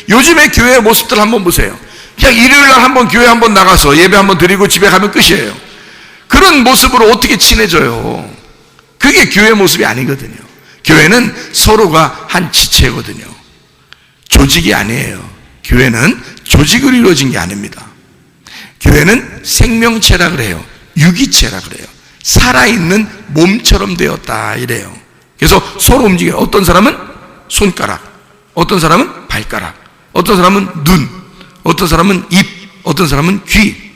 요즘에 교회의 모습들 한번 보세요. 그냥 일요일날 한번 교회 한번 나가서 예배 한번 드리고 집에 가면 끝이에요. 그런 모습으로 어떻게 친해져요? 그게 교회 모습이 아니거든요. 교회는 서로가 한 지체거든요. 조직이 아니에요. 교회는 조직으로 이루어진 게 아닙니다. 교회는 생명체라 그래요. 유기체라 그래요. 살아있는 몸처럼 되었다 이래요. 그래서 서로 움직여요. 어떤 사람은 손가락, 어떤 사람은 발가락, 어떤 사람은 눈, 어떤 사람은 입, 어떤 사람은 귀,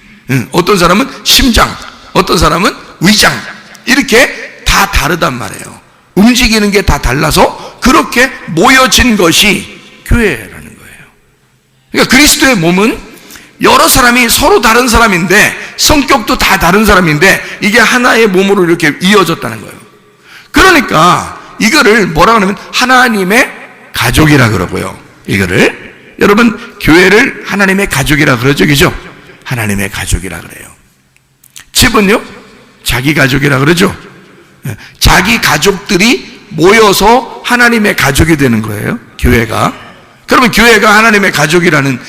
어떤 사람은 심장, 어떤 사람은 위장, 이렇게 다 다르단 말이에요. 움직이는 게 다 달라서 그렇게 모여진 것이 교회라는 거예요. 그러니까 그리스도의 몸은 여러 사람이 서로 다른 사람인데, 성격도 다 다른 사람인데 이게 하나의 몸으로 이렇게 이어졌다는 거예요. 그러니까 이거를 뭐라 그러면 하나님의 가족이라 그러고요. 이거를 여러분 교회를 하나님의 가족이라 그러죠, 그죠? 하나님의 가족이라 그래요. 집은요 자기 가족이라 그러죠. 자기 가족들이 모여서 하나님의 가족이 되는 거예요, 교회가. 그러면 교회가 하나님의 가족이라는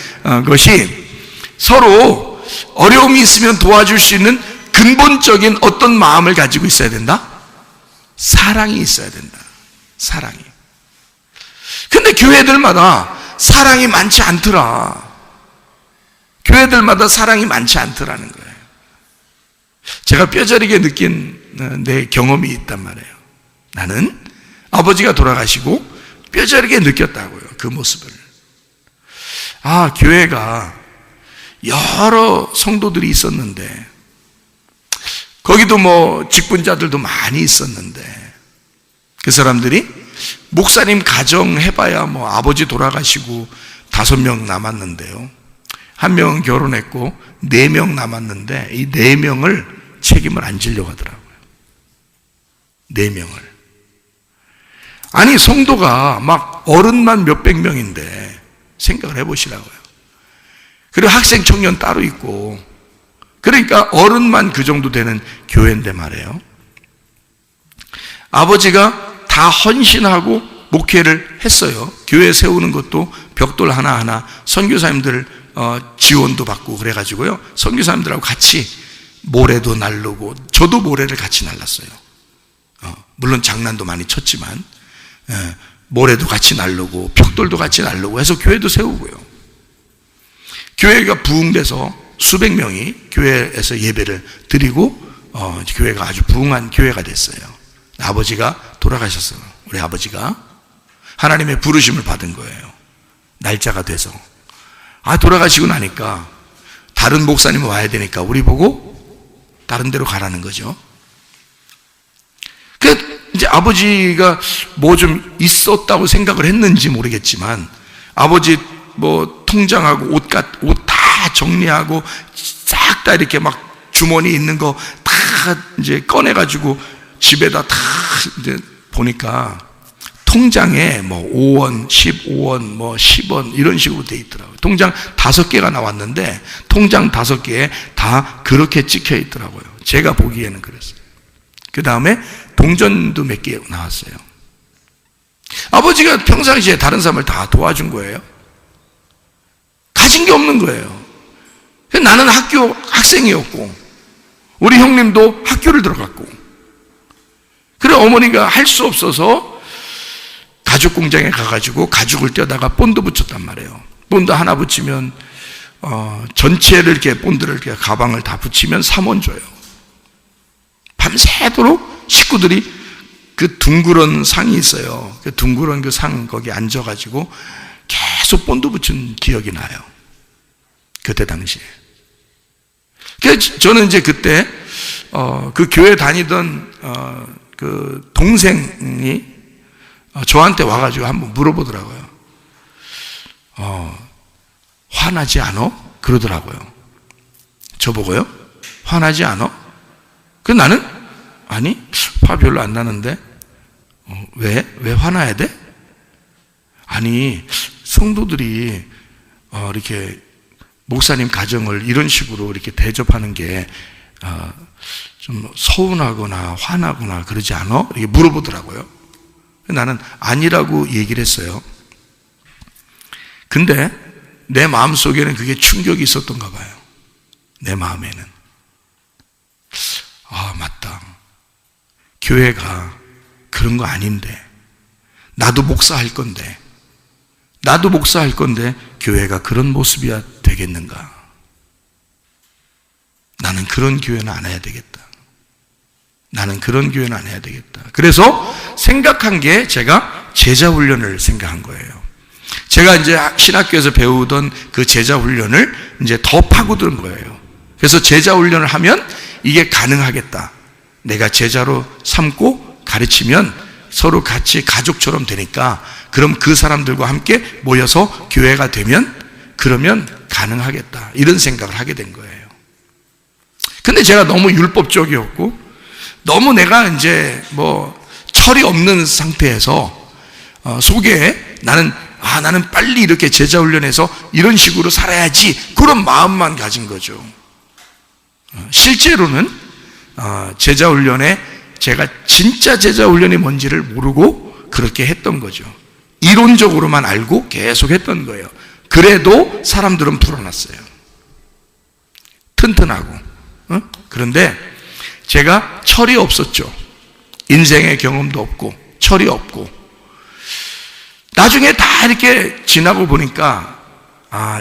것이 서로 어려움이 있으면 도와줄 수 있는 근본적인 어떤 마음을 가지고 있어야 된다? 사랑이 있어야 된다. 사랑이. 근데 교회들마다 사랑이 많지 않더라. 교회들마다 사랑이 많지 않더라는 거예요. 제가 뼈저리게 느낀 내 경험이 있단 말이에요. 나는 아버지가 돌아가시고 뼈저리게 느꼈다고요, 그 모습을. 아, 교회가 여러 성도들이 있었는데, 거기도 뭐 직분자들도 많이 있었는데, 그 사람들이 목사님 가정 해봐야 뭐 아버지 돌아가시고 5명 남았는데요, 1명은 결혼했고 4명 남았는데 이 4명을 책임을 안 지려고 하더라고요. 4명을. 아니 성도가 막 어른만 몇백 명인데 생각을 해보시라고요. 그리고 학생 청년 따로 있고, 그러니까 어른만 그 정도 되는 교회인데 말이에요. 아버지가 다 헌신하고 목회를 했어요. 교회 세우는 것도 벽돌 하나하나 선교사님들 지원도 받고 그래가지고요, 선교사님들하고 같이 모래도 날르고, 저도 모래를 같이 날랐어요. 물론 장난도 많이 쳤지만 모래도 같이 날르고 벽돌도 같이 날르고 해서 교회도 세우고요. 교회가 부흥돼서 수백 명이 교회에서 예배를 드리고 교회가 아주 부흥한 교회가 됐어요. 아버지가 돌아가셨어요. 우리 아버지가 하나님의 부르심을 받은 거예요. 날짜가 돼서. 돌아가시고 나니까 다른 목사님 와야 되니까 우리 보고 다른 데로 가라는 거죠. 이제 아버지가 뭐 좀 있었다고 생각을 했는지 모르겠지만, 아버지 뭐 통장하고 옷 다 정리하고 싹 다 이렇게 막 주머니 있는 거 다 이제 꺼내가지고 집에다 다 이제 보니까 통장에 뭐 5원, 15원, 뭐 10원 이런 식으로 돼 있더라고요. 통장 5개가 나왔는데 통장 5개에 다 그렇게 찍혀 있더라고요. 제가 보기에는 그랬어요. 그 다음에 동전도 몇 개 나왔어요. 아버지가 평상시에 다른 사람을 다 도와준 거예요. 가진 게 없는 거예요. 나는 학생이었고 우리 형님도 학교를 들어갔고, 그래 어머니가 할 수 없어서 가죽 공장에 가가지고 가죽을 떼다가 본드 붙였단 말이에요. 본드 하나 붙이면 전체를 이렇게 본드를 이렇게 가방을 다 붙이면 3원 줘요. 밤새도록 식구들이 그 둥그런 상이 있어요. 그 둥그런 그 상 거기 앉아가지고 계속 본드 붙인 기억이 나요. 그때 당시에. 그래서 저는 이제 그때 그 교회 다니던 그 동생이 저한테 와가지고 한번 물어보더라고요. 화나지 않어? 그러더라고요. 저보고요. 화나지 않어? 그 나는 아니 화 별로 안 나는데 왜 화나야 돼? 아니 성도들이 이렇게 목사님 가정을 이런 식으로 이렇게 대접하는 게 좀 서운하거나 화나거나 그러지 않아? 이렇게 물어보더라고요. 나는 아니라고 얘기를 했어요. 근데 내 마음속에는 그게 충격이 있었던가 봐요. 내 마음에는. 아, 맞다. 교회가 그런 거 아닌데. 나도 목사할 건데 교회가 그런 모습이야 되겠는가? 나는 그런 교회는 안 해야 되겠다. 그래서 생각한 게 제가 제자 훈련을 생각한 거예요. 제가 이제 신학교에서 배우던 그 제자 훈련을 이제 더 파고드는 거예요. 그래서 제자 훈련을 하면 이게 가능하겠다. 내가 제자로 삼고 가르치면 서로 같이 가족처럼 되니까 그럼 그 사람들과 함께 모여서 교회가 되면 그러면 가능하겠다. 이런 생각을 하게 된 거예요. 근데 제가 너무 율법적이었고 너무 내가 이제 철이 없는 상태에서 속에 나는 빨리 이렇게 제자 훈련해서 이런 식으로 살아야지 그런 마음만 가진 거죠. 실제로는 제자 훈련에 제가 진짜 제자 훈련이 뭔지를 모르고 그렇게 했던 거죠. 이론적으로만 알고 계속 했던 거예요. 그래도 사람들은 불어났어요. 튼튼하고. 그런데 제가 철이 없었죠. 인생의 경험도 없고 철이 없고 나중에 다 이렇게 지나고 보니까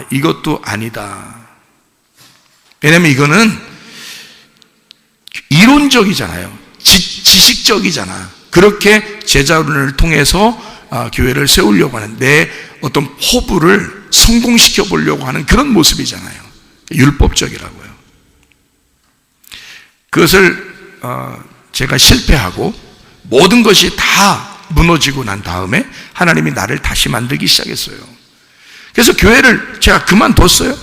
이것도 아니다. 왜냐면 이거는 이론적이잖아요. 지식적이잖아. 그렇게 제자훈련을 통해서 교회를 세우려고 하는 내 어떤 포부를 성공시켜 보려고 하는 그런 모습이잖아요. 율법적이라고요. 그것을 제가 실패하고 모든 것이 다 무너지고 난 다음에 하나님이 나를 다시 만들기 시작했어요. 그래서 교회를 제가 그만뒀어요.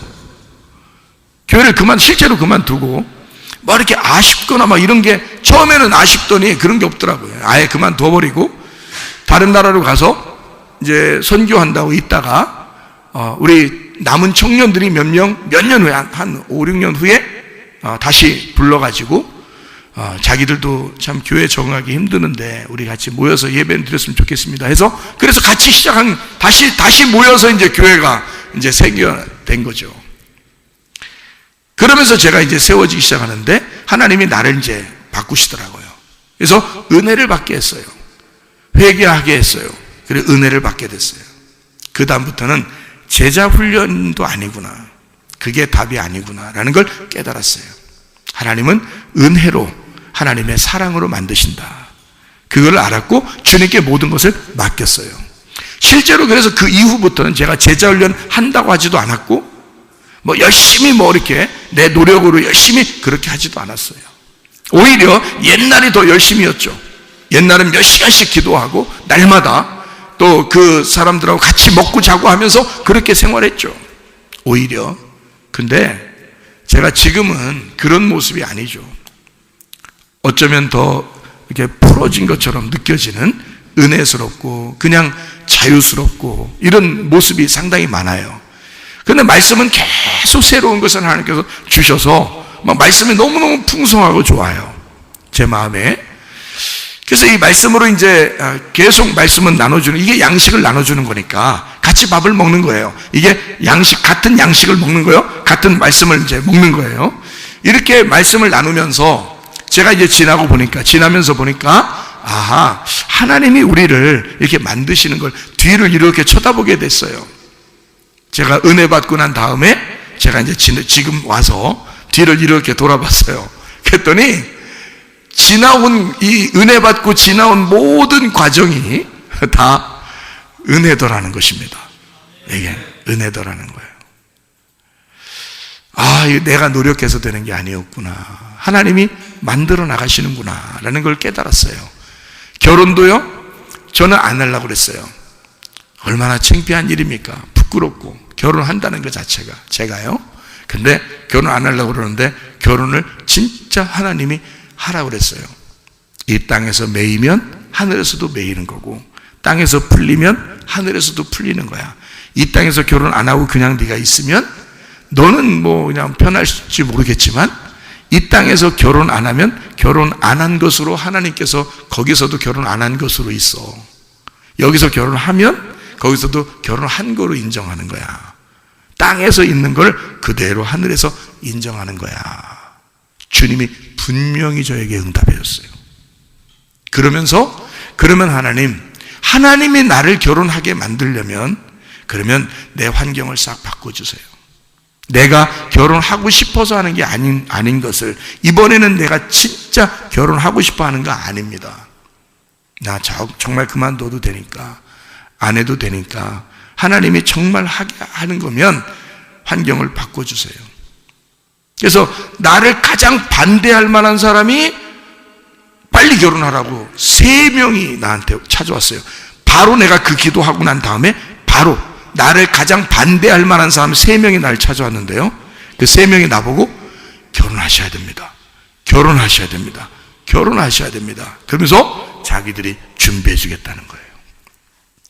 교회를 실제로 그만두고 이렇게 아쉽거나 이런 게 처음에는 아쉽더니 그런 게 없더라고요. 아예 그만둬버리고 다른 나라로 가서 이제 선교한다고 있다가 우리 남은 청년들이 몇 년 후에 한 5, 6년 후에 다시 불러가지고 자기들도 참 교회 적응하기 힘드는데 우리 같이 모여서 예배를 드렸으면 좋겠습니다 해서 그래서 같이 시작한 다시 모여서 이제 교회가 이제 생겨된 거죠. 그러면서 제가 이제 세워지기 시작하는데 하나님이 나를 이제 바꾸시더라고요. 그래서 은혜를 받게 했어요. 회개하게 했어요. 그리고 은혜를 받게 됐어요. 그 다음부터는 제자 훈련도 아니구나. 그게 답이 아니구나라는 걸 깨달았어요. 하나님은 은혜로 하나님의 사랑으로 만드신다. 그걸 알았고 주님께 모든 것을 맡겼어요. 실제로 그래서 그 이후부터는 제가 제자 훈련 한다고 하지도 않았고 열심히 이렇게 내 노력으로 열심히 그렇게 하지도 않았어요. 오히려 옛날이 더 열심히였죠. 옛날은 몇 시간씩 기도하고 날마다 또 그 사람들하고 같이 먹고 자고 하면서 그렇게 생활했죠. 오히려. 근데 제가 지금은 그런 모습이 아니죠. 어쩌면 더 이렇게 풀어진 것처럼 느껴지는 은혜스럽고 그냥 자유스럽고 이런 모습이 상당히 많아요. 그런데 말씀은 계속 새로운 것을 하나님께서 주셔서 말씀이 너무너무 풍성하고 좋아요. 제 마음에. 그래서 이 말씀으로 이제 계속 말씀은 나눠주는, 이게 양식을 나눠주는 거니까 같이 밥을 먹는 거예요. 이게 같은 양식을 먹는 거예요. 같은 말씀을 이제 먹는 거예요. 이렇게 말씀을 나누면서 제가 이제 지나면서 보니까 하나님이 우리를 이렇게 만드시는 걸 뒤를 이렇게 쳐다보게 됐어요. 제가 은혜 받고 난 다음에 제가 이제 지금 와서 뒤를 이렇게 돌아봤어요. 그랬더니 지나온 이 은혜 받고 지나온 모든 과정이 다 은혜더라는 것입니다. 이게 은혜더라는 거예요. 내가 노력해서 되는 게 아니었구나. 하나님이 만들어 나가시는구나 라는 걸 깨달았어요. 결혼도요, 저는 안 하려고 그랬어요. 얼마나 창피한 일입니까? 부끄럽고 결혼한다는 것 자체가 제가요. 근데 결혼 안 하려고 그러는데 결혼을 진짜 하나님이 하라고 그랬어요. 이 땅에서 매이면 하늘에서도 매이는 거고 땅에서 풀리면 하늘에서도 풀리는 거야. 이 땅에서 결혼 안 하고 그냥 네가 있으면 너는 그냥 편할지 모르겠지만 이 땅에서 결혼 안 하면 결혼 안 한 것으로 하나님께서 거기서도 결혼 안 한 것으로 있어. 여기서 결혼하면 거기서도 결혼한 거로 인정하는 거야. 땅에서 있는 걸 그대로 하늘에서 인정하는 거야. 주님이 분명히 저에게 응답해 줬어요. 그러면 하나님이 나를 결혼하게 만들려면, 그러면 내 환경을 싹 바꿔주세요. 내가 결혼하고 싶어서 하는 게 아닌 것을, 이번에는 내가 진짜 결혼하고 싶어 하는 거 아닙니다. 나 정말 그만둬도 되니까, 안 해도 되니까, 하나님이 정말 하게 하는 거면 환경을 바꿔주세요. 그래서 나를 가장 반대할 만한 사람이 빨리 결혼하라고 3명이 나한테 찾아왔어요. 바로 내가 그 기도하고 난 다음에 바로 나를 가장 반대할 만한 사람 3명이 나를 찾아왔는데요, 그 3명이 나보고 결혼하셔야 됩니다, 결혼하셔야 됩니다, 결혼하셔야 됩니다 그러면서 자기들이 준비해 주겠다는 거예요.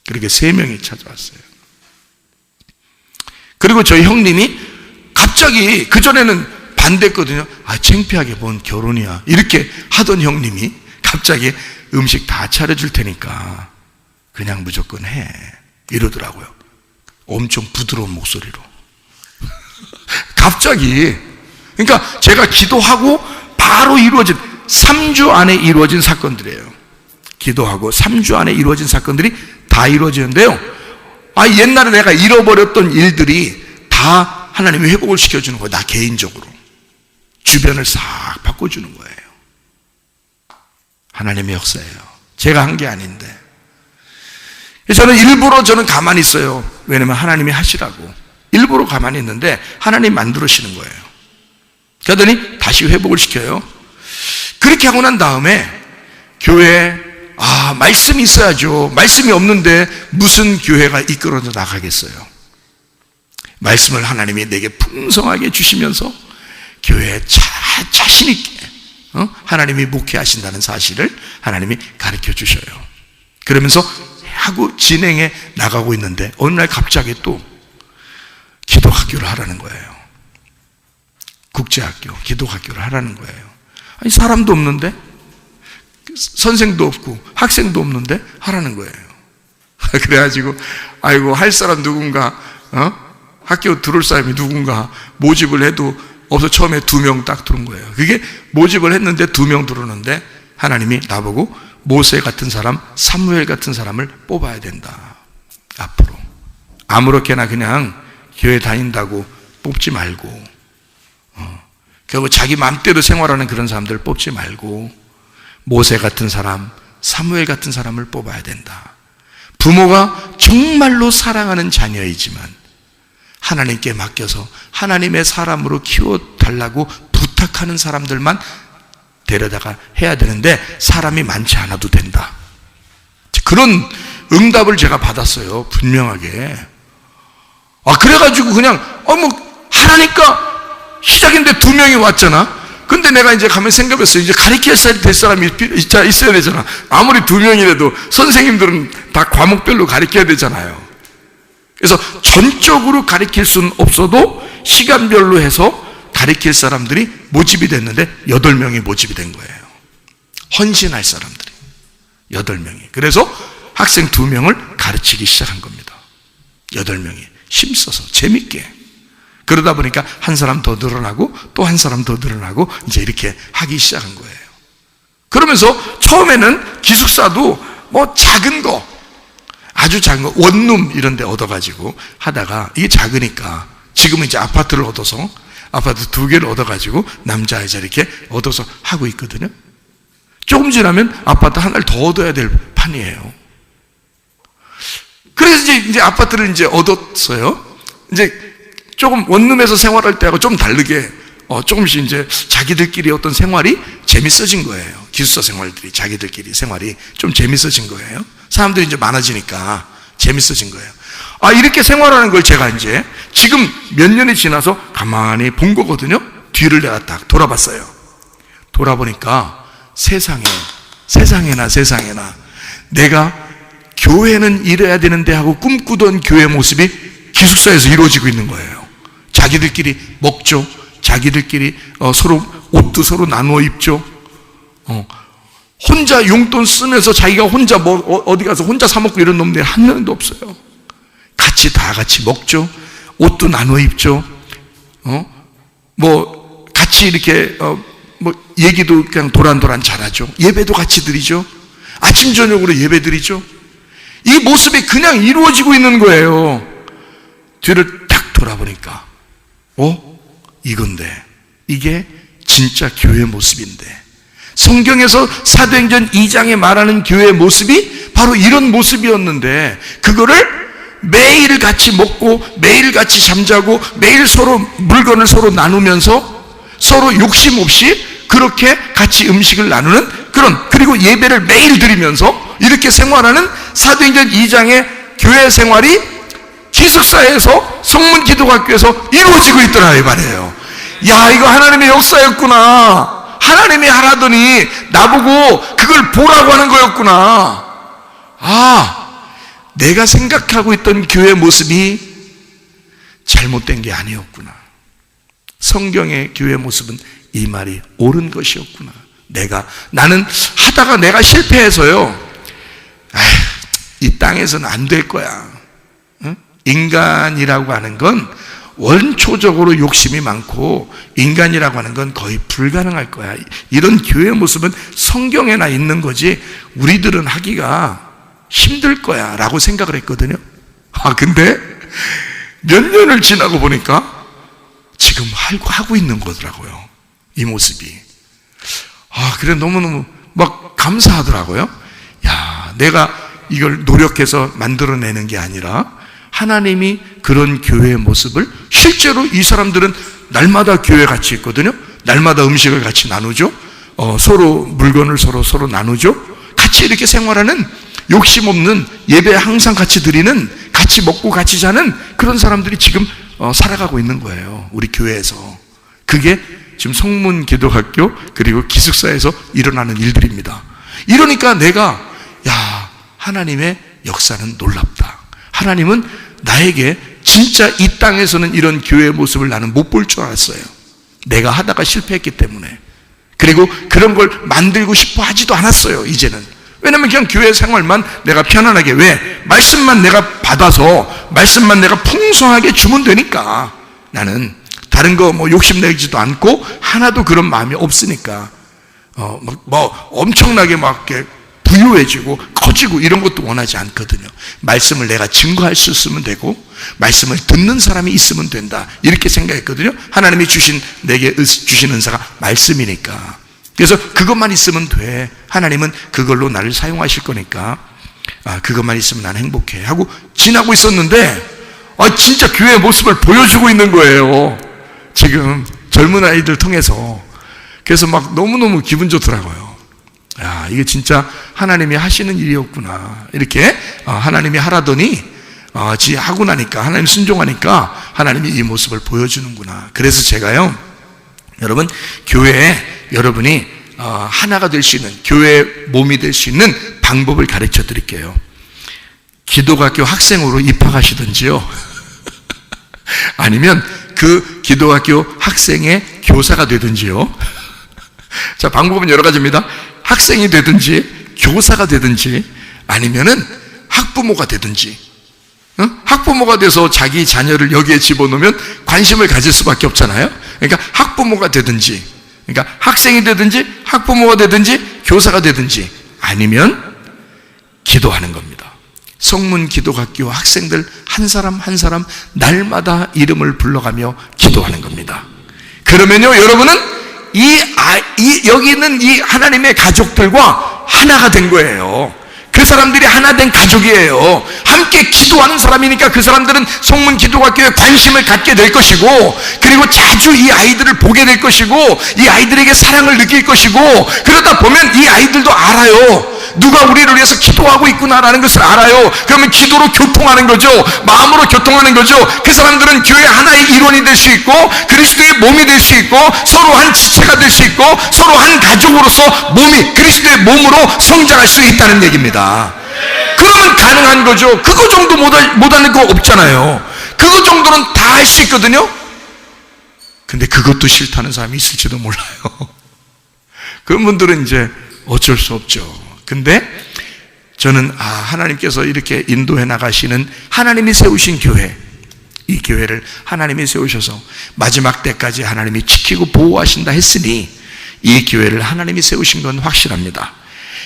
그렇게 3명이 찾아왔어요. 그리고 저희 형님이 갑자기, 그전에는 반대했거든요. 창피하게 뭔 결혼이야 이렇게 하던 형님이 갑자기 음식 다 차려줄 테니까 그냥 무조건 해 이러더라고요. 엄청 부드러운 목소리로. 갑자기. 그러니까 제가 기도하고 바로 이루어진, 3주 안에 이루어진 사건들이에요. 기도하고 3주 안에 이루어진 사건들이 다 이루어지는데요, 옛날에 내가 잃어버렸던 일들이 다 하나님이 회복을 시켜주는 거예요. 나 개인적으로 주변을 싹 바꿔주는 거예요. 하나님의 역사예요. 제가 한 게 아닌데. 저는 일부러 가만히 있어요. 왜냐면 하나님이 하시라고. 일부러 가만히 있는데 하나님 만들으시는 거예요. 그러더니 다시 회복을 시켜요. 그렇게 하고 난 다음에 교회에 말씀이 있어야죠. 말씀이 없는데 무슨 교회가 이끌어져 나가겠어요. 말씀을 하나님이 내게 풍성하게 주시면서 교회에 자신 있게 하나님이 목회하신다는 사실을 하나님이 가르쳐 주셔요. 그러면서 하고 진행해 나가고 있는데 어느 날 갑자기 또 기도학교를 하라는 거예요. 국제학교, 기도학교를 하라는 거예요. 사람도 없는데, 선생도 없고 학생도 없는데 하라는 거예요. 그래가지고 할 사람 누군가, 학교 들어올 사람이 누군가 모집을 해도 없어. 처음에 2명 딱 들어온 거예요. 그게 모집을 했는데 2명 들어오는데 하나님이 나보고 모세 같은 사람, 사무엘 같은 사람을 뽑아야 된다. 앞으로 아무렇게나 그냥 교회 다닌다고 뽑지 말고, 결국 자기 마음대로 생활하는 그런 사람들 뽑지 말고 모세 같은 사람, 사무엘 같은 사람을 뽑아야 된다. 부모가 정말로 사랑하는 자녀이지만 하나님께 맡겨서 하나님의 사람으로 키워달라고 부탁하는 사람들만 데려다가 해야 되는데 사람이 많지 않아도 된다. 그런 응답을 제가 받았어요. 분명하게. 그래가지고 그냥 하라니까 시작인데 2명이 왔잖아. 근데 내가 이제 가면 생각했어요. 이제 가르칠 될 사람이 있어야 되잖아. 아무리 2명이라도 선생님들은 다 과목별로 가르쳐야 되잖아요. 그래서 전적으로 가르칠 수는 없어도 시간별로 해서 가르칠 사람들이 모집이 됐는데 8명이 모집이 된 거예요. 헌신할 사람들이 8명이. 그래서 학생 2명을 가르치기 시작한 겁니다. 8명이 힘써서 재밌게. 그러다 보니까 한 사람 더 늘어나고 또 한 사람 더 늘어나고 이제 이렇게 하기 시작한 거예요. 그러면서 처음에는 기숙사도 작은 거, 아주 작은 거, 원룸 이런 데 얻어가지고 하다가 이게 작으니까 지금은 이제 아파트를 얻어서 아파트 2개를 얻어가지고 남자 여자 이렇게 얻어서 하고 있거든요. 조금 지나면 아파트 하나를 더 얻어야 될 판이에요. 그래서 이제 아파트를 이제 얻었어요. 이제 조금 원룸에서 생활할 때하고 좀 다르게 조금씩 이제 자기들끼리 어떤 생활이 재밌어진 거예요. 기숙사 생활들이, 자기들끼리 생활이 좀 재밌어진 거예요. 사람들이 이제 많아지니까 재밌어진 거예요. 이렇게 생활하는 걸 제가 이제 지금 몇 년이 지나서 가만히 본 거거든요. 뒤를 내가 딱 돌아봤어요. 돌아보니까 세상에나 내가 교회는 이래야 되는데 하고 꿈꾸던 교회 모습이 기숙사에서 이루어지고 있는 거예요. 자기들끼리 먹죠. 자기들끼리 서로 옷도 서로 나누어 입죠. 혼자 용돈 쓰면서 자기가 혼자 어디 가서 혼자 사 먹고 이런 놈들이 한 명도 없어요. 다 같이 먹죠. 옷도 나눠 입죠. 같이 이렇게 얘기도 그냥 도란도란 잘하죠. 예배도 같이 드리죠. 아침 저녁으로 예배 드리죠. 이 모습이 그냥 이루어지고 있는 거예요. 뒤를 딱 돌아보니까 이건데, 이게 진짜 교회의 모습인데, 성경에서 사도행전 2장에 말하는 교회의 모습이 바로 이런 모습이었는데, 그거를 매일 같이 먹고 매일 같이 잠자고 매일 서로 물건을 서로 나누면서 서로 욕심 없이 그렇게 같이 음식을 나누는 그리고 예배를 매일 드리면서 이렇게 생활하는 사도행전 2장의 교회 생활이 기숙사에서 성문 기도학교에서 이루어지고 있더라 이 말이에요. 야, 이거 하나님의 역사였구나. 하나님이 하라더니 나보고 그걸 보라고 하는 거였구나. 내가 생각하고 있던 교회 모습이 잘못된 게 아니었구나. 성경의 교회 모습은 이 말이 옳은 것이었구나. 나는 하다가 내가 실패해서요, 이 땅에서는 안 될 거야. 인간이라고 하는 건 원초적으로 욕심이 많고 인간이라고 하는 건 거의 불가능할 거야. 이런 교회 모습은 성경에나 있는 거지 우리들은 하기가 힘들 거야 라고 생각을 했거든요. 근데 몇 년을 지나고 보니까 지금 하고 있는 거더라고요. 이 모습이. 그래 너무너무 막 감사하더라고요. 야, 내가 이걸 노력해서 만들어내는 게 아니라 하나님이 그런 교회의 모습을 실제로 이 사람들은 날마다 교회 같이 있거든요. 날마다 음식을 같이 나누죠. 서로 물건을 서로 나누죠. 같이 이렇게 생활하는, 욕심 없는, 예배 항상 같이 드리는, 같이 먹고 같이 자는 그런 사람들이 지금 살아가고 있는 거예요. 우리 교회에서. 그게 지금 성문 기도학교 그리고 기숙사에서 일어나는 일들입니다. 이러니까 내가 하나님의 역사는 놀랍다. 하나님은 나에게 진짜 이 땅에서는 이런 교회의 모습을 나는 못 볼 줄 알았어요. 내가 하다가 실패했기 때문에. 그리고 그런 걸 만들고 싶어 하지도 않았어요, 이제는. 왜냐면 그냥 교회 생활만 내가 편안하게, 말씀만 내가 받아서 말씀만 내가 풍성하게 주면 되니까, 나는 다른 거 욕심내지도 않고 하나도 그런 마음이 없으니까 엄청나게 막 이렇게 부유해지고 커지고 이런 것도 원하지 않거든요. 말씀을 내가 증거할 수 있으면 되고 말씀을 듣는 사람이 있으면 된다, 이렇게 생각했거든요. 하나님이 내게 주신 은사가 말씀이니까. 그래서 그것만 있으면 돼. 하나님은 그걸로 나를 사용하실 거니까 그것만 있으면 난 행복해 하고 지나고 있었는데, 진짜 교회의 모습을 보여주고 있는 거예요, 지금 젊은 아이들 통해서. 그래서 막 너무너무 기분 좋더라고요. 이게 진짜 하나님이 하시는 일이었구나. 이렇게 하나님이 하라더니 하고 나니까, 하나님 순종하니까 하나님이 이 모습을 보여주는구나. 그래서 제가요, 여러분, 교회에 여러분이 하나가 될 수 있는, 교회의 몸이 될 수 있는 방법을 가르쳐 드릴게요. 기도학교 학생으로 입학하시든지요, 아니면 그 기도학교 학생의 교사가 되든지요. 자, 방법은 여러 가지입니다. 학생이 되든지 교사가 되든지 아니면은 학부모가 되든지. 학부모가 돼서 자기 자녀를 여기에 집어넣으면 관심을 가질 수밖에 없잖아요. 그러니까 학부모가 되든지, 그러니까 학생이 되든지 학부모가 되든지 교사가 되든지, 아니면 기도하는 겁니다. 성문 기도학교 학생들 한 사람 한 사람 날마다 이름을 불러가며 기도하는 겁니다. 그러면요, 여러분은 여기 있는 이 하나님의 가족들과 하나가 된 거예요. 그 사람들이 하나 된 가족이에요. 함께 기도하는 사람이니까 그 사람들은 성문 기도학교에 관심을 갖게 될 것이고, 그리고 자주 이 아이들을 보게 될 것이고, 이 아이들에게 사랑을 느낄 것이고, 그러다 보면 이 아이들도 알아요. 누가 우리를 위해서 기도하고 있구나라는 것을 알아요. 그러면 기도로 교통하는 거죠. 마음으로 교통하는 거죠. 그 사람들은 교회 하나의 일원이 될 수 있고, 그리스도의 몸이 될 수 있고, 서로 한 지체가 될 수 있고, 서로 한 가족으로서 그리스도의 몸으로 성장할 수 있다는 얘기입니다. 그러면 가능한 거죠. 그거 정도 못하는 거 없잖아요. 그거 정도는 다 할 수 있거든요. 근데 그것도 싫다는 사람이 있을지도 몰라요. 그런 분들은 이제 어쩔 수 없죠. 근데 저는 하나님께서 이렇게 인도해 나가시는 하나님이 세우신 교회, 이 교회를 하나님이 세우셔서 마지막 때까지 하나님이 지키고 보호하신다 했으니 이 교회를 하나님이 세우신 건 확실합니다.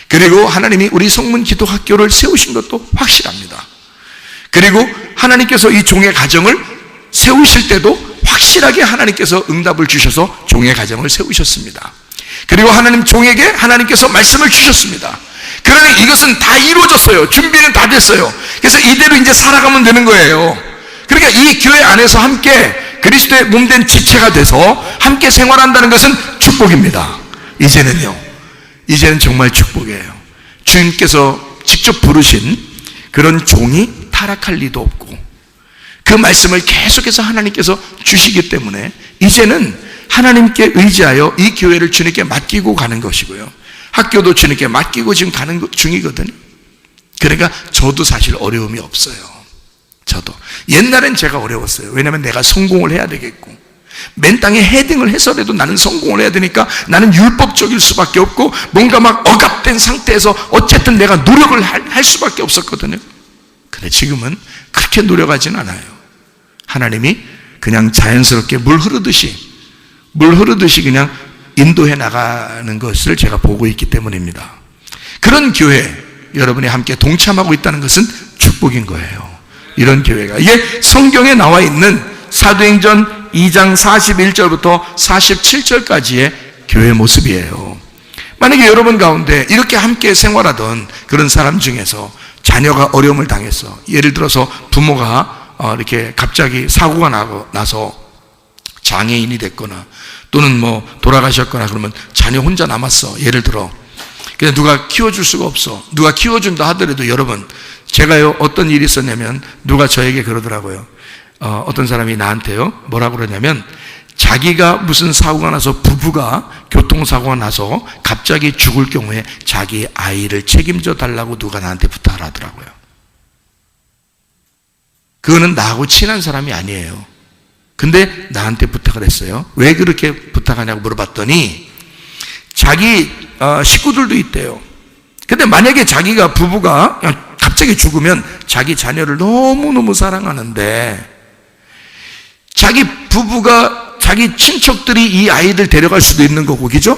그리고 하나님이 우리 성문 기도학교를 세우신 것도 확실합니다. 그리고 하나님께서 이 종의 가정을 세우실 때도 확실하게 하나님께서 응답을 주셔서 종의 가정을 세우셨습니다. 그리고 하나님 종에게 하나님께서 말씀을 주셨습니다. 그러니 이것은 다 이루어졌어요. 준비는 다 됐어요. 그래서 이대로 이제 살아가면 되는 거예요. 그러니까 이 교회 안에서 함께 그리스도의 몸된 지체가 돼서 함께 생활한다는 것은 축복입니다. 이제는 정말 축복이에요. 주님께서 직접 부르신 그런 종이 타락할 리도 없고 그 말씀을 계속해서 하나님께서 주시기 때문에 이제는 하나님께 의지하여 이 교회를 주님께 맡기고 가는 것이고요. 학교도 주님께 맡기고 지금 가는 중이거든요. 그러니까 저도 사실 어려움이 없어요. 저도 옛날엔 제가 어려웠어요. 왜냐하면 내가 성공을 해야 되겠고 맨 땅에 헤딩을 해서라도 나는 성공을 해야 되니까 나는 율법적일 수밖에 없고 뭔가 막 억압된 상태에서 어쨌든 내가 노력을 할 수밖에 없었거든요. 근데 지금은 그렇게 노력하진 않아요. 하나님이 그냥 자연스럽게 물 흐르듯이 그냥 인도해 나가는 것을 제가 보고 있기 때문입니다. 그런 교회 여러분이 함께 동참하고 있다는 것은 축복인 거예요. 이런 교회가 이게 성경에 나와 있는 사도행전 2장 41절부터 47절까지의 교회 모습이에요. 만약에 여러분 가운데 이렇게 함께 생활하던 그런 사람 중에서 자녀가 어려움을 당했어. 예를 들어서 부모가 이렇게 갑자기 사고가 나서 장애인이 됐거나 또는 뭐 돌아가셨거나 그러면 자녀 혼자 남았어. 예를 들어. 근데 누가 키워줄 수가 없어. 누가 키워준다 하더라도 여러분, 제가요 어떤 일이 있었냐면 누가 저에게 그러더라고요. 어떤 사람이 나한테요 뭐라고 그러냐면 자기가 무슨 사고가 나서 부부가 교통사고가 나서 갑자기 죽을 경우에 자기 아이를 책임져 달라고 누가 나한테 부탁을 하더라고요. 그거는 나하고 친한 사람이 아니에요. 근데 나한테 부탁을 했어요. 왜 그렇게 부탁하냐고 물어봤더니 자기 식구들도 있대요. 근데 만약에 자기가 부부가 갑자기 죽으면 자기 자녀를 너무너무 사랑하는데 자기 부부가 자기 친척들이 이 아이들 데려갈 수도 있는 거고, 그죠?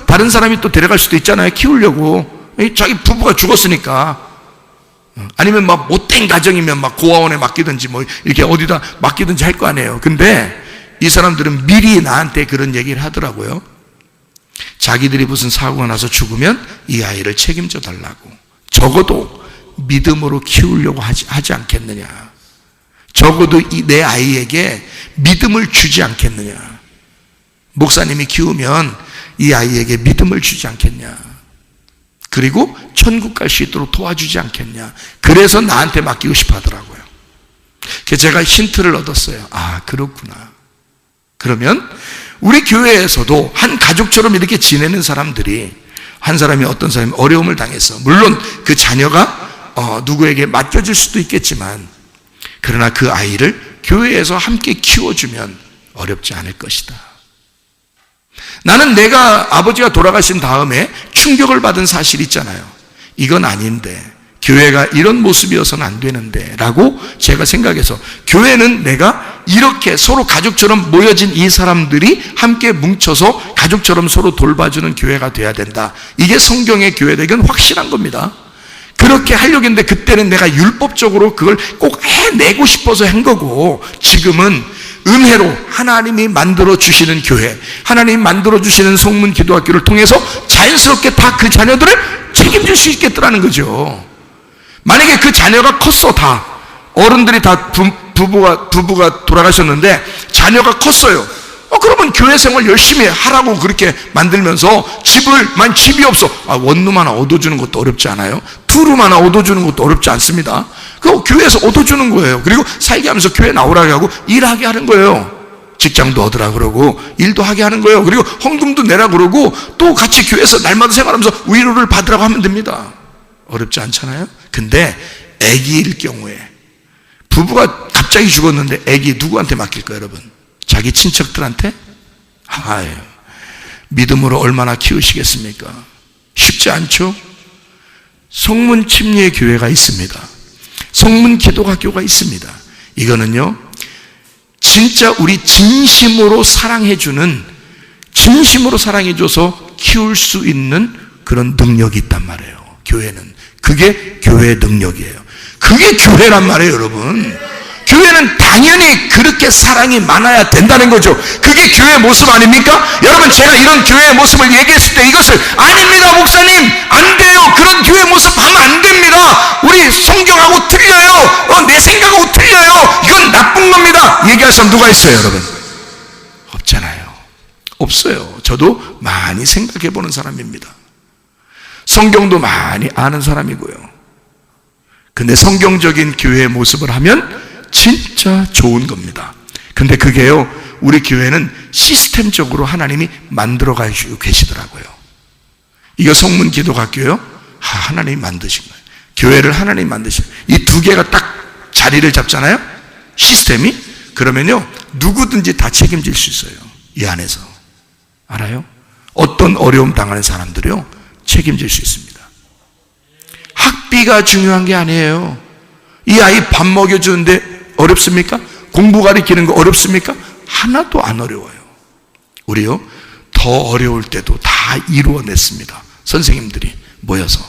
다른 사람이 또 데려갈 수도 있잖아요. 키우려고. 자기 부부가 죽었으니까. 아니면 막 못된 가정이면 막 고아원에 맡기든지 뭐 이렇게 어디다 맡기든지 할 거 아니에요. 근데 이 사람들은 미리 나한테 그런 얘기를 하더라고요. 자기들이 무슨 사고가 나서 죽으면 이 아이를 책임져 달라고. 적어도 믿음으로 키우려고 하지 않겠느냐. 적어도 내 아이에게 믿음을 주지 않겠느냐. 목사님이 키우면 이 아이에게 믿음을 주지 않겠냐. 그리고 천국 갈 수 있도록 도와주지 않겠냐. 그래서 나한테 맡기고 싶어 하더라고요. 그래서 제가 힌트를 얻었어요. 아, 그렇구나. 그러면 우리 교회에서도 한 가족처럼 이렇게 지내는 사람들이, 한 사람이 어떤 사람이 어려움을 당했어. 물론 그 자녀가 누구에게 맡겨질 수도 있겠지만 그러나 그 아이를 교회에서 함께 키워주면 어렵지 않을 것이다. 나는 내가 아버지가 돌아가신 다음에 충격을 받은 사실이 있잖아요. 이건 아닌데, 교회가 이런 모습이어서는 안 되는데 라고 제가 생각해서 교회는 내가 이렇게 서로 가족처럼 모여진 이 사람들이 함께 뭉쳐서 가족처럼 서로 돌봐주는 교회가 돼야 된다. 이게 성경의 교회다. 이건 확실한 겁니다. 그렇게 하려고 했는데 그때는 내가 율법적으로 그걸 꼭 해내고 싶어서 한 거고, 지금은 은혜로 하나님이 만들어주시는 교회, 하나님이 만들어주시는 성문 기도학교를 통해서 자연스럽게 다 그 자녀들을 책임질 수 있겠더라는 거죠. 만약에 그 자녀가 컸어, 다 어른들이 다 부부가 돌아가셨는데 자녀가 컸어요. 그러면 교회 생활 열심히 하라고 그렇게 만들면서 집이 없어. 원룸 하나 얻어주는 것도 어렵지 않아요? 투룸 하나 얻어주는 것도 어렵지 않습니다. 그거 교회에서 얻어주는 거예요. 그리고 살게 하면서 교회 나오라고 하고 일하게 하는 거예요. 직장도 얻으라 그러고 일도 하게 하는 거예요. 그리고 헌금도 내라 그러고 또 같이 교회에서 날마다 생활하면서 위로를 받으라고 하면 됩니다. 어렵지 않잖아요? 근데 아기일 경우에, 부부가 갑자기 죽었는데 아기 누구한테 맡길까요, 여러분? 자기 친척들한테? 아유, 믿음으로 얼마나 키우시겠습니까? 쉽지 않죠? 성문 침례 교회가 있습니다. 성문 기독학교가 있습니다. 이거는요, 진짜 우리 진심으로 사랑해주는, 진심으로 사랑해줘서 키울 수 있는 그런 능력이 있단 말이에요. 교회는. 그게 교회의 능력이에요. 그게 교회란 말이에요, 여러분. 교회는 당연히 그렇게 사랑이 많아야 된다는 거죠. 그게 교회의 모습 아닙니까? 여러분, 제가 이런 교회의 모습을 얘기했을 때 이것을 아닙니다, 목사님, 안 돼요, 그런 교회 모습 하면 안 됩니다, 우리 성경하고 틀려요, 내 생각하고 틀려요, 이건 나쁜 겁니다, 얘기할 사람 누가 있어요, 여러분? 없잖아요. 없어요. 저도 많이 생각해 보는 사람입니다. 성경도 많이 아는 사람이고요. 근데 성경적인 교회의 모습을 하면 진짜 좋은 겁니다. 근데 그게요, 우리 교회는 시스템적으로 하나님이 만들어 가시고 계시더라고요. 이거 성문 기독학교요? 하나님이 만드신 거예요. 교회를 하나님이 만드신 거예요. 이 두 개가 딱 자리를 잡잖아요, 시스템이. 그러면요, 누구든지 다 책임질 수 있어요, 이 안에서. 알아요? 어떤 어려움 당하는 사람들이요, 책임질 수 있습니다. 학비가 중요한 게 아니에요. 이 아이 밥 먹여주는데 어렵습니까? 공부 가르치는 거 어렵습니까? 하나도 안 어려워요. 우리요, 더 어려울 때도 다 이루어냈습니다, 선생님들이 모여서.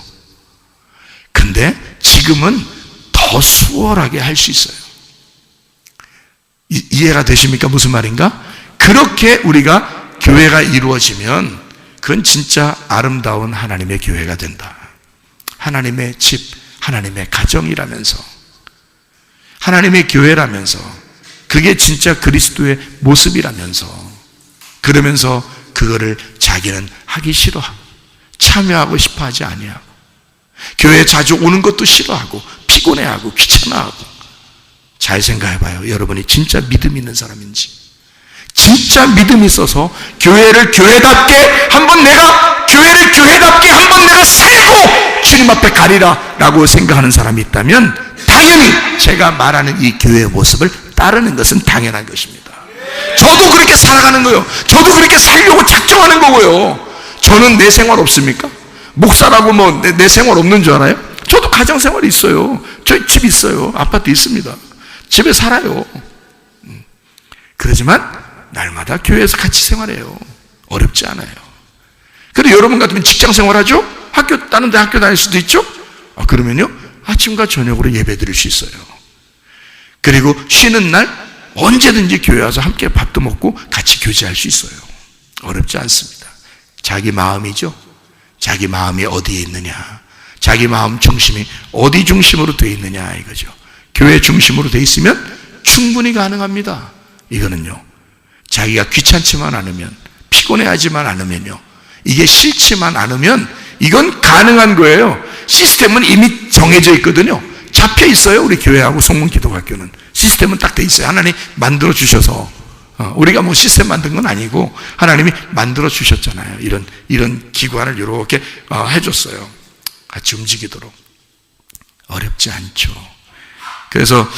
근데 지금은 더 수월하게 할 수 있어요. 이해가 되십니까? 무슨 말인가? 그렇게 우리가 교회가 이루어지면 그건 진짜 아름다운 하나님의 교회가 된다. 하나님의 집, 하나님의 가정이라면서, 하나님의 교회라면서, 그게 진짜 그리스도의 모습이라면서, 그러면서 그거를 자기는 하기 싫어하고 참여하고 싶어 하지 아니하고, 교회에 자주 오는 것도 싫어하고 피곤해하고 귀찮아하고. 잘 생각해봐요, 여러분이 진짜 믿음 있는 사람인지. 진짜 믿음이 있어서 교회를 교회답게 한번 내가, 교회를 교회답게 한번 내가 살고 주님 앞에 가리라 라고 생각하는 사람이 있다면 당연히 제가 말하는 이 교회의 모습을 따르는 것은 당연한 것입니다. 저도 그렇게 살아가는 거예요. 저도 그렇게 살려고 작정하는 거고요. 저는 내 생활 없습니까? 목사라고 뭐 내 생활 없는 줄 알아요? 저도 가정생활이 있어요. 저희 집 있어요. 아파트 있습니다. 집에 살아요. 그러지만 날마다 교회에서 같이 생활해요. 어렵지 않아요. 그리고 여러분 같으면 직장 생활하죠? 다른 데 학교 다닐 수도 있죠? 그러면요, 아침과 저녁으로 예배 드릴 수 있어요. 그리고 쉬는 날 언제든지 교회 와서 함께 밥도 먹고 같이 교제할 수 있어요. 어렵지 않습니다. 자기 마음이죠. 자기 마음이 어디에 있느냐, 자기 마음 중심이 어디 중심으로 되어 있느냐 이거죠. 교회 중심으로 되어 있으면 충분히 가능합니다. 이거는요, 자기가 귀찮지만 않으면, 피곤해하지만 않으면요, 이게 싫지만 않으면 이건 가능한 거예요. 시스템은 이미 정해져 있거든요. 잡혀 있어요. 우리 교회하고 성문 기독학교는 시스템은 딱 돼 있어요. 하나님이 만들어 주셔서, 우리가 뭐 시스템 만든 건 아니고 하나님이 만들어 주셨잖아요. 이런 기관을 이렇게 해줬어요. 같이 움직이도록. 어렵지 않죠. 그래서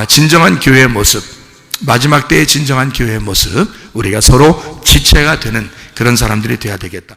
진정한 교회의 모습, 마지막 때의 진정한 교회의 모습, 우리가 서로 지체가 되는 그런 사람들이 되어야 되겠다.